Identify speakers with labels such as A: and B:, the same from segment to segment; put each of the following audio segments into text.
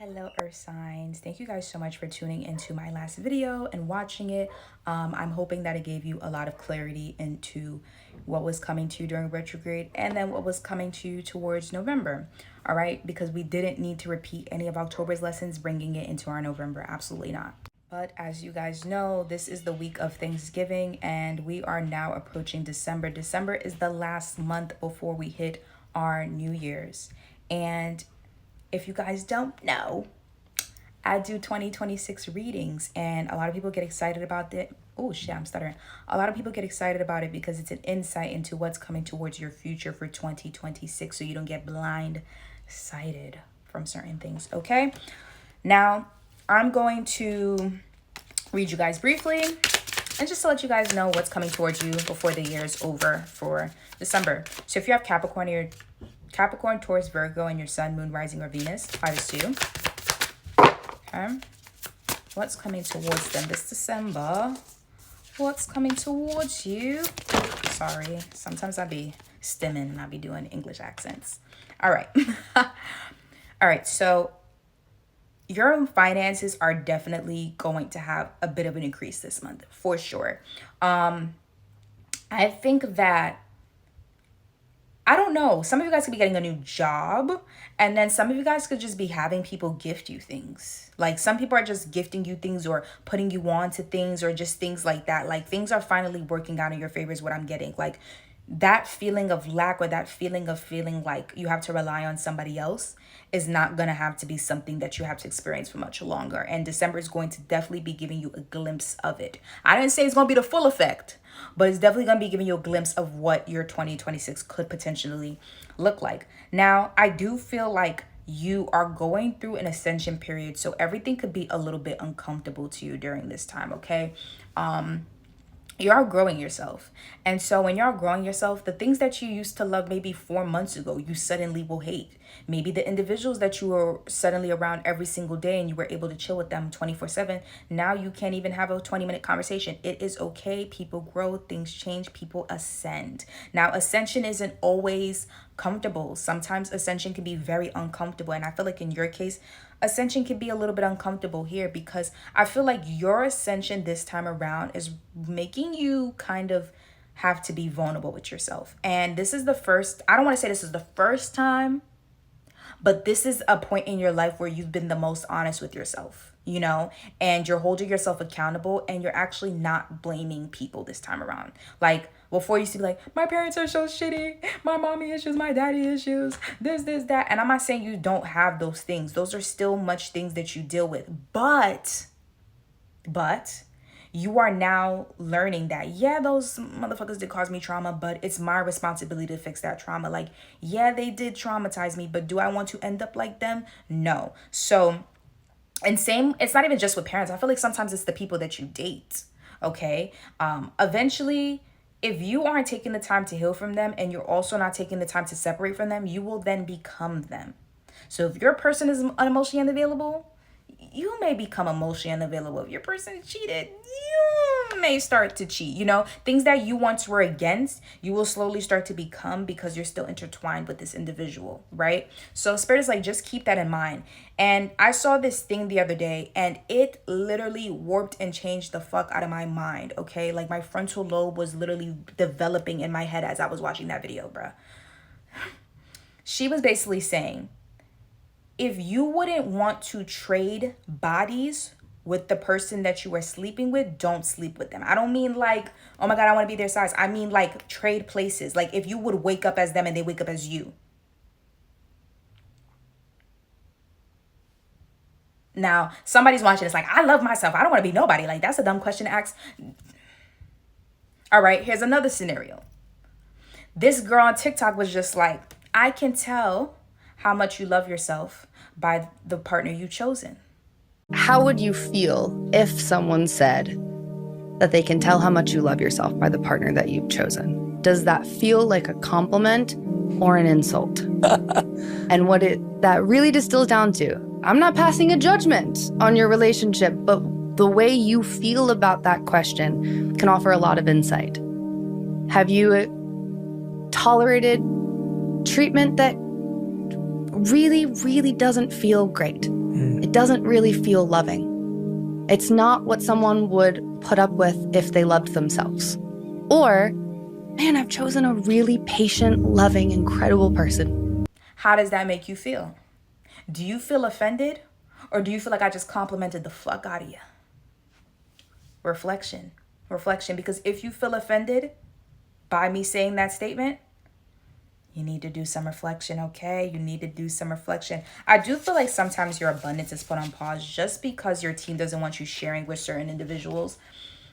A: Hello earth signs, thank you guys so much for tuning into my last video and watching it. I'm hoping that it gave you a lot of clarity into what was coming to you during retrograde and then what was coming to you towards November. All right, because we didn't need to repeat any of October's lessons, bringing it into our November. Absolutely not. But as you guys know, this is the week of Thanksgiving and we are now approaching December. December is the last month before we hit our New Year's. And if you guys don't know, I do 2026 readings and a lot of people get excited about it. Oh shit, I'm stuttering. A lot of people get excited about it because it's an insight into what's coming towards your future for 2026 so you don't get blindsided from certain things, okay? Now, I'm going to read you guys briefly and just to let you guys know what's coming towards you before the year is over for December. So if you have Capricorn, Taurus, Virgo, and your sun, moon, rising, or Venus, 5 is 2. Okay. What's coming towards them this December? What's coming towards you? Sorry, sometimes I be stimming and I be doing English accents. All right. All right, so your finances are definitely going to have a bit of an increase this month, for sure. I think that I don't know. Some of you guys could be getting a new job. And then some of you guys could just be having people gift you things. Like some people are just gifting you things or putting you on to things or just things like that. Like things are finally working out in your favor is what I'm getting. Like that feeling of lack or that feeling of feeling like you have to rely on somebody else is not going to have to be something that you have to experience for much longer. And December is going to definitely be giving you a glimpse of it. I didn't say it's going to be the full effect, but it's definitely going to be giving you a glimpse of what your 2026 could potentially look like. Now, I do feel like you are going through an ascension period, so everything could be a little bit uncomfortable to you during this time, okay? You're outgrowing yourself. And so when you're outgrowing yourself, the things that you used to love maybe 4 months ago, you suddenly will hate. Maybe the individuals that you were suddenly around every single day and you were able to chill with them 24/7, now you can't even have a 20-minute conversation. It is okay. People grow, things change, people ascend. Now, ascension isn't always comfortable. Sometimes ascension can be very uncomfortable. And I feel like in your case, ascension can be a little bit uncomfortable here because I feel like your ascension this time around is making you kind of have to be vulnerable with yourself. And this is the first, I don't want to say this is the first time, but this is a point in your life where you've been the most honest with yourself, you know, and you're holding yourself accountable and you're actually not blaming people this time around. Like before you used to be like, my parents are so shitty, my mommy issues, my daddy issues, this, that. And I'm not saying you don't have those things. Those are still much things that you deal with. But you are now learning that, yeah, those motherfuckers did cause me trauma, but it's my responsibility to fix that trauma. Like, yeah, they did traumatize me, but do I want to end up like them? No. So, and same, it's not even just with parents. I feel like sometimes it's the people that you date, okay? Eventually, if you aren't taking the time to heal from them and you're also not taking the time to separate from them, you will then become them. So if your person is unemotionally unavailable, you may become emotionally unavailable. If your person cheated, you may start to cheat. You know, things that you once were against, you will slowly start to become because you're still intertwined with this individual, right? So Spirit is like, just keep that in mind. And I saw this thing the other day and it literally warped and changed the fuck out of my mind, okay? Like my frontal lobe was literally developing in my head as I was watching that video, bruh. She was basically saying, if you wouldn't want to trade bodies with the person that you are sleeping with, don't sleep with them. I don't mean like, oh my God, I want to be their size. I mean like trade places. Like if you would wake up as them and they wake up as you. Now, somebody's watching. It's like, I love myself. I don't want to be nobody. Like that's a dumb question to ask. All right, here's another scenario. This girl on TikTok was just like, I can tell how much you love yourself by the partner you've chosen.
B: How would you feel if someone said that they can tell how much you love yourself by the partner that you've chosen? Does that feel like a compliment or an insult? And what that really distills down to, I'm not passing a judgment on your relationship, but the way you feel about that question can offer a lot of insight. Have you tolerated treatment that really, really doesn't feel great. It doesn't really feel loving. It's not what someone would put up with if they loved themselves. Or, man, I've chosen a really patient, loving, incredible person.
A: How does that make you feel? Do you feel offended? Or do you feel like I just complimented the fuck out of you? Reflection. Because if you feel offended by me saying that statement, you need to do some reflection, okay? You need to do some reflection. I do feel like sometimes your abundance is put on pause just because your team doesn't want you sharing with certain individuals.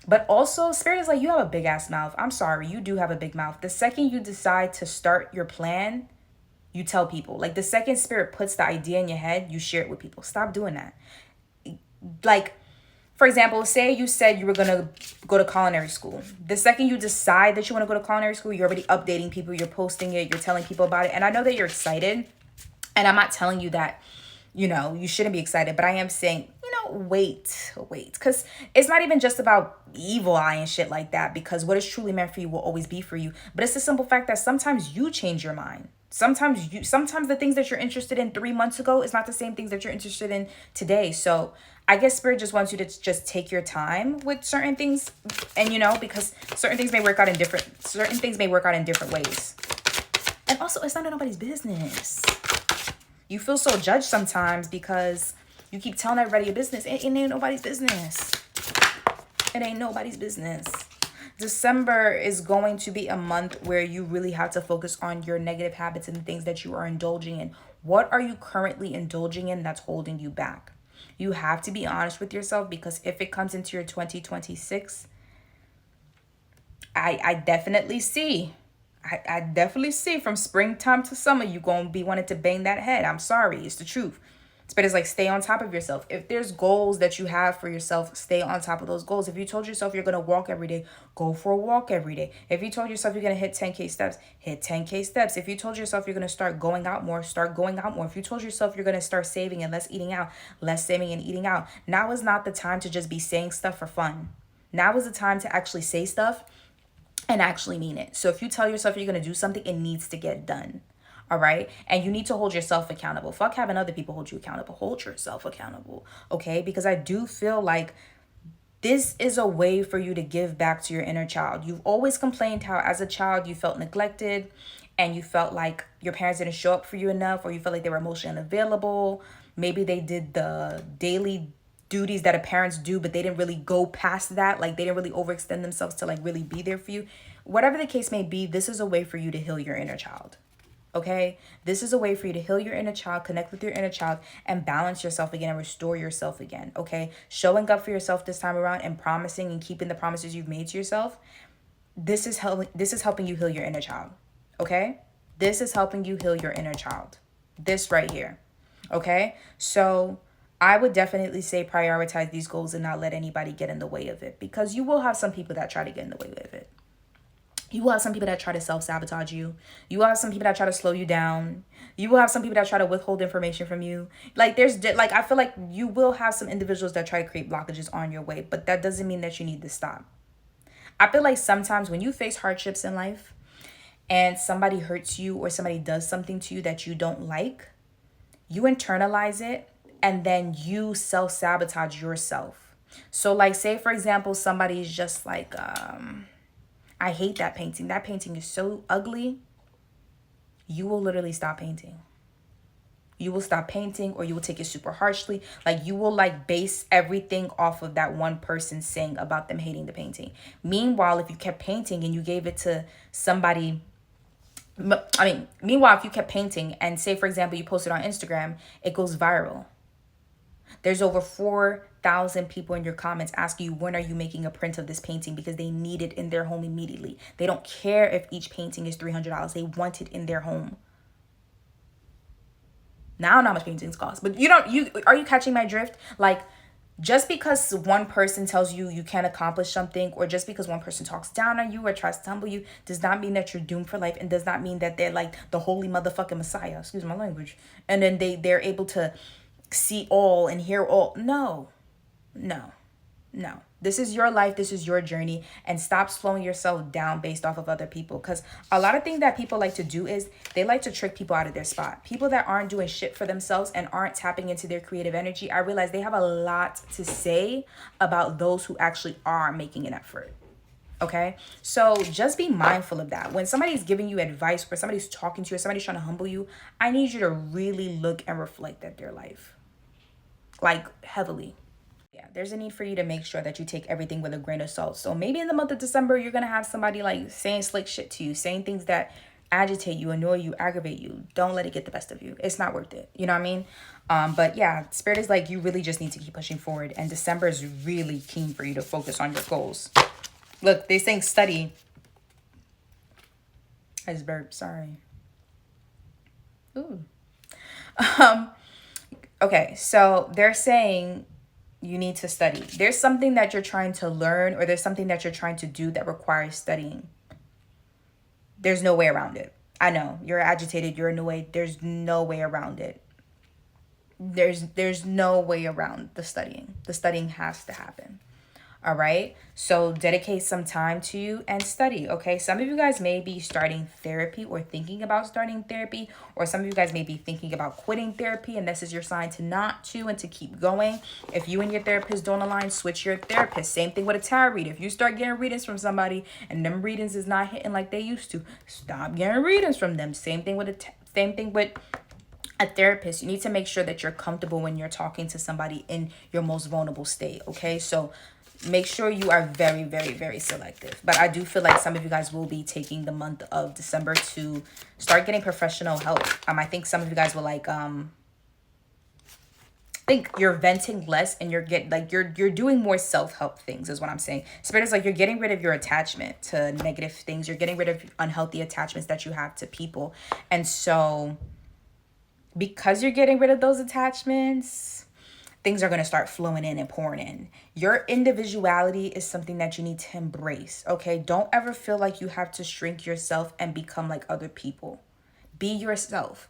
A: But also, Spirit is like, you have a big ass mouth. I'm sorry, you do have a big mouth. The second you decide to start your plan, you tell people. Like, the second Spirit puts the idea in your head, you share it with people. Stop doing that. Like, for example, say you said you were going to go to culinary school. The second you decide that you want to go to culinary school, you're already updating people, you're posting it, you're telling people about it. And I know that you're excited. And I'm not telling you that, you shouldn't be excited. But I am saying, wait. Because it's not even just about evil eye and shit like that. Because what is truly meant for you will always be for you. But it's the simple fact that sometimes you change your mind. Sometimes the things that you're interested in 3 months ago is not the same things that you're interested in today. So I guess Spirit just wants you to just take your time with certain things. And because certain things may work out in different ways. And also, it's none of nobody's business. You feel so judged sometimes because you keep telling everybody your business. It ain't nobody's business. It ain't nobody's business. December is going to be a month where you really have to focus on your negative habits and the things that you are indulging in. What are you currently indulging in that's holding you back? You have to be honest with yourself, because if it comes into your 2026, I definitely see from springtime to summer, you're going to be wanting to bang that head. I'm sorry. It's the truth. But it's like, stay on top of yourself. If there's goals that you have for yourself, stay on top of those goals. If you told yourself you're going to walk every day, go for a walk every day. If you told yourself you're going to hit 10K steps, hit 10K steps. If you told yourself you're going to start going out more, start going out more. If you told yourself you're going to start saving and less eating out, less saving and eating out. Now is not the time to just be saying stuff for fun. Now is the time to actually say stuff and actually mean it. So if you tell yourself you're going to do something, it needs to get done. All right. And you need to hold yourself accountable. Fuck having other people hold you accountable. Hold yourself accountable. Okay. Because I do feel like this is a way for you to give back to your inner child. You've always complained how as a child you felt neglected and you felt like your parents didn't show up for you enough, or you felt like they were emotionally unavailable. Maybe they did the daily duties that a parents do, but they didn't really go past that. Like, they didn't really overextend themselves to like really be there for you. Whatever the case may be, this is a way for you to heal your inner child. Okay, this is a way for you to heal your inner child, connect with your inner child, and balance yourself again and restore yourself again. Okay, showing up for yourself this time around and promising and keeping the promises you've made to yourself. This is helping you heal your inner child. Okay, this is helping you heal your inner child. This right here. Okay, so I would definitely say prioritize these goals and not let anybody get in the way of it, because you will have some people that try to get in the way of it. You will have some people that try to self-sabotage you. You will have some people that try to slow you down. You will have some people that try to withhold information from you. I feel like you will have some individuals that try to create blockages on your way, but that doesn't mean that you need to stop. I feel like sometimes when you face hardships in life and somebody hurts you or somebody does something to you that you don't like, you internalize it and then you self-sabotage yourself. So like, say for example, somebody's just like, I hate that painting. That painting is so ugly. You will literally stop painting. You will stop painting, or you will take it super harshly. Like, you will like base everything off of that one person saying about them hating the painting. Meanwhile, if you kept painting and you gave it to somebody, meanwhile, if you kept painting and say, for example, you post it on Instagram, it goes viral. There's over 4,000 people in your comments asking you, when are you making a print of this painting? Because they need it in their home immediately. They don't care if each painting is $300. They want it in their home. Now I don't know how much paintings cost, but are you catching my drift? Like, just because one person tells you you can't accomplish something, or just because one person talks down on you or tries to humble you, does not mean that you're doomed for life, and does not mean that they're like the holy motherfucking Messiah. Excuse my language. And then they're able to see all and hear all. No. This is your life. This is your journey. And stop slowing yourself down based off of other people. Because a lot of things that people like to do is they like to trick people out of their spot. People that aren't doing shit for themselves and aren't tapping into their creative energy, I realize they have a lot to say about those who actually are making an effort. Okay, so just be mindful of that. When somebody's giving you advice, or somebody's talking to you, or somebody's trying to humble you, I need you to really look and reflect at their life, like heavily. Yeah, there's a need for you to make sure that you take everything with a grain of salt. So maybe in the month of December, you're gonna have somebody like saying slick shit to you, saying things that agitate you, annoy you, aggravate you. Don't let it get the best of you. It's not worth it. You know what I mean? But yeah, Spirit is like, you really just need to keep pushing forward. And December is really keen for you to focus on your goals. Look, they're saying study. I just burped, sorry. Ooh. Okay, so they're saying you need to study. There's something that you're trying to learn, or there's something that you're trying to do that requires studying. There's no way around it. I know, you're agitated, you're annoyed. There's no way around it. There's no way around the studying. The studying has to happen. All right. So dedicate some time to you and study. Okay. Some of you guys may be starting therapy or thinking about starting therapy, or some of you guys may be thinking about quitting therapy. And this is your sign to not to and to keep going. If you and your therapist don't align, switch your therapist. Same thing with a tarot reader. If you start getting readings from somebody and them readings is not hitting like they used to, stop getting readings from them. Same thing with a therapist. You need to make sure that you're comfortable when you're talking to somebody in your most vulnerable state. Okay. So make sure you are very, very, very selective. But I do feel like some of you guys will be taking the month of December to start getting professional help. I think some of you guys will like, I think you're venting less and you're doing more self-help things is what I'm saying. Spirit is like, you're getting rid of your attachment to negative things. You're getting rid of unhealthy attachments that you have to people. And so because you're getting rid of those attachments, things are going to start flowing in and pouring in. Your individuality is something that you need to embrace, okay? Don't ever feel like you have to shrink yourself and become like other people. Be yourself.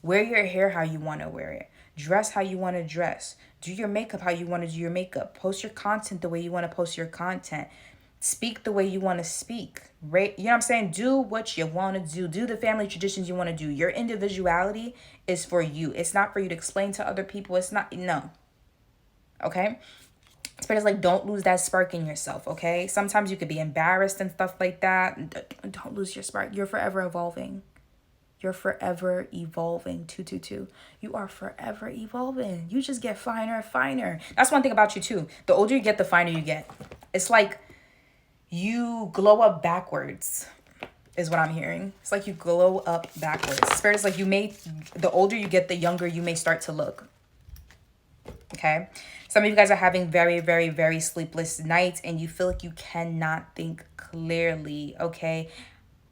A: Wear your hair how you want to wear it. Dress how you want to dress. Do your makeup how you want to do your makeup. Post your content the way you want to post your content. Speak the way you want to speak, right? You know what I'm saying? Do what you want to do. Do the family traditions you want to do. Your individuality is for you. It's not for you to explain to other people. It's not, no. Okay, Spirit is like, don't lose that spark in yourself. Okay, sometimes you could be embarrassed and stuff like that. Don't lose your spark. You're forever evolving. You're forever evolving. 222. You are forever evolving. You just get finer and finer. That's one thing about you too. The older you get, the finer you get. It's like you glow up backwards is what I'm hearing. It's like you glow up backwards. Spirit is like, the older you get, the younger you may start to look. Okay, some of you guys are having very, very, very sleepless nights and you feel like you cannot think clearly. Okay,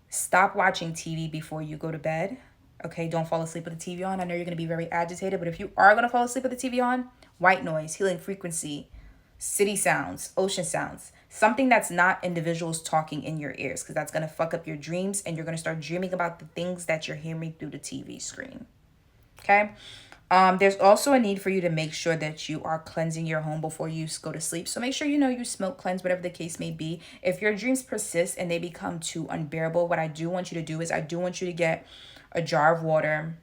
A: stop watching TV before you go to bed. Okay, don't fall asleep with the TV on. I know you're going to be very agitated, but if you are going to fall asleep with the TV on, white noise, healing frequency, city sounds, ocean sounds, something that's not individuals talking in your ears, because that's going to fuck up your dreams and you're going to start dreaming about the things that you're hearing through the TV screen. Okay. There's also a need for you to make sure that you are cleansing your home before you go to sleep. So make sure you smoke cleanse, whatever the case may be. If your dreams persist and they become too unbearable, what I do want you to do is I do want you to get a jar of water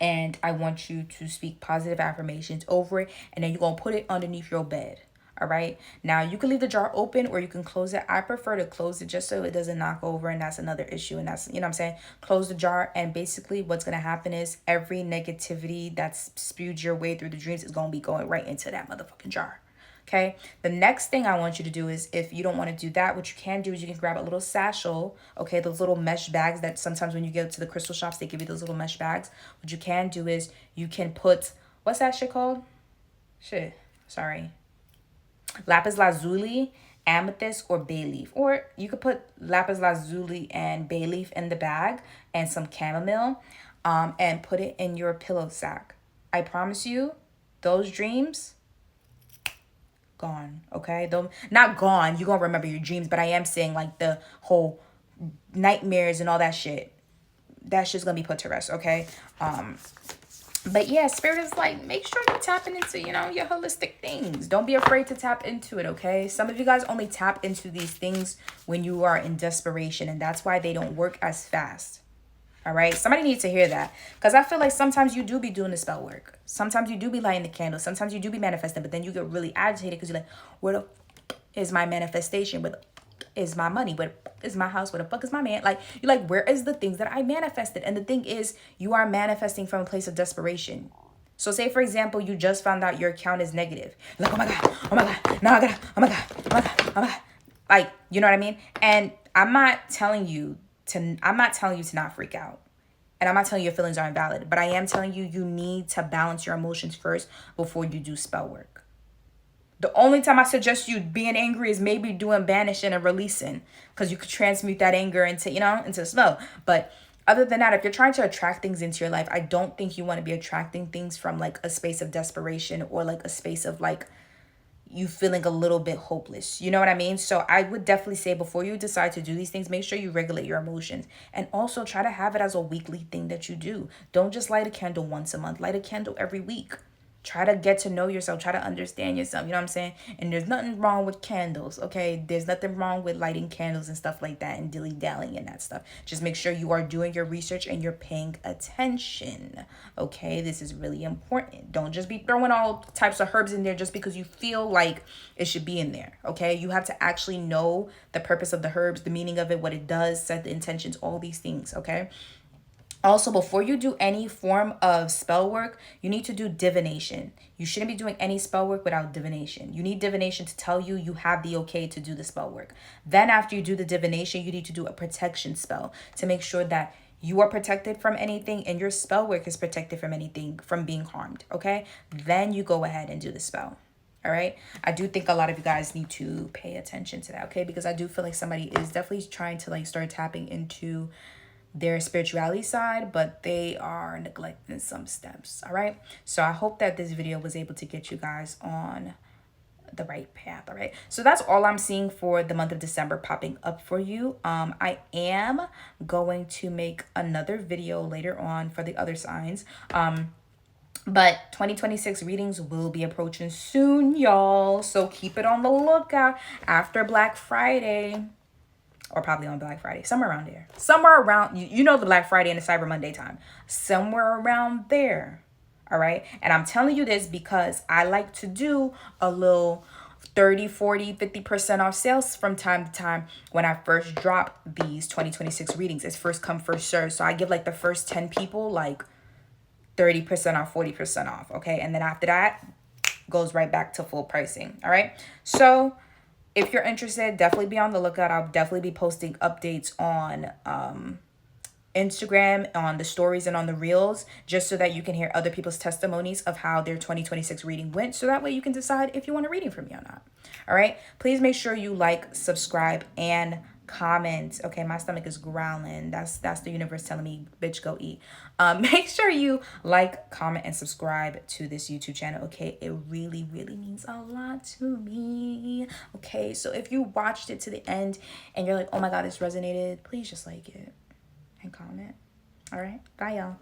A: and I want you to speak positive affirmations over it. And then you're going to put it underneath your bed. All right. Now you can leave the jar open or you can close it. I prefer to close it just so it doesn't knock over. And that's another issue. And that's, you know what I'm saying? Close the jar. And basically what's going to happen is every negativity that's spewed your way through the dreams is going to be going right into that motherfucking jar. Okay. The next thing I want you to do is, if you don't want to do that, what you can do is you can grab a little satchel. Okay. Those little mesh bags that sometimes when you go to the crystal shops, they give you those little mesh bags. What you can do is you can put, what's that shit called? Sorry. Lapis lazuli, amethyst, or bay leaf. Or you could put lapis lazuli and bay leaf in the bag and some chamomile and put it in your pillow sack. I promise you, those dreams, gone, okay? Though not gone, you're going to remember your dreams, but I am saying like the whole nightmares and all that shit. That shit's going to be put to rest, okay? But yeah, spirit is like, make sure you're tapping into, you know, your holistic things. Don't be afraid to tap into it, okay? Some of you guys only tap into these things when you are in desperation, and that's why they don't work as fast. All right, somebody needs to hear that, because I feel like sometimes you do be doing the spell work. Sometimes you do be lighting the candles. Sometimes you do be manifesting, but then you get really agitated because you're like, where the is my manifestation? Where the is my money? Where is my house? Where the fuck is my man? Like, you're like, where is the things that I manifested? And the thing is, you are manifesting from a place of desperation. So say, for example, you just found out your account is negative. You're like, oh my God, now I gotta, oh my God, oh my God, oh my God. Like, you know what I mean? And I'm not telling you to not freak out. And I'm not telling you your feelings are invalid, but I am telling you, you need to balance your emotions first before you do spell work. The only time I suggest you being angry is maybe doing banishing and releasing, because you could transmute that anger into, you know, into spell. But other than that, if you're trying to attract things into your life, I don't think you want to be attracting things from like a space of desperation or like a space of like you feeling a little bit hopeless. You know what I mean? So I would definitely say, before you decide to do these things, make sure you regulate your emotions, and also try to have it as a weekly thing that you do. Don't just light a candle once a month. Light a candle every week. Try to get to know yourself. Try to understand yourself. You know what I'm saying? And there's nothing wrong with candles, okay? There's nothing wrong with lighting candles and stuff like that and dilly-dallying and that stuff. Just make sure you are doing your research and you're paying attention, okay? This is really important. Don't just be throwing all types of herbs in there just because you feel like it should be in there, okay? You have to actually know the purpose of the herbs, the meaning of it, what it does, set the intentions, all these things, okay? Also, before you do any form of spell work, you need to do divination. You shouldn't be doing any spell work without divination. You need divination to tell you you have the okay to do the spell work. Then after you do the divination, you need to do a protection spell to make sure that you are protected from anything and your spell work is protected from anything, from being harmed, okay? Then you go ahead and do the spell. All right. I do think a lot of you guys need to pay attention to that, okay? Because I do feel like somebody is definitely trying to like start tapping into their spirituality side, but they are neglecting some steps. All right, so I hope that this video was able to get you guys on the right path. All right, so that's all I'm seeing for the month of December popping up for you. I am going to make another video later on for the other signs, but 2026 readings will be approaching soon, y'all, so keep it on the lookout after Black Friday. Or probably on Black Friday, somewhere around there. Somewhere around, you know, the Black Friday and the Cyber Monday time. Somewhere around there, all right? And I'm telling you this because I like to do a little 30, 40, 50% off sales from time to time when I first drop these 2026 readings. It's first come, first serve. So I give like the first 10 people like 30% off, 40% off, okay? And then after that, goes right back to full pricing, all right? So if you're interested, definitely be on the lookout. I'll definitely be posting updates on Instagram, on the stories and on the reels, just so that you can hear other people's testimonies of how their 2026 reading went. So that way you can decide if you want a reading from me or not. All right. Please make sure you like, subscribe, and comment. Okay, my stomach is growling. That's the universe telling me, bitch, go eat. Make sure you like, comment, and subscribe to this YouTube channel. Okay, it really means a lot to me. Okay, so if you watched it to the end and you're like, oh my god, this resonated, please just like it and comment. All right, bye y'all.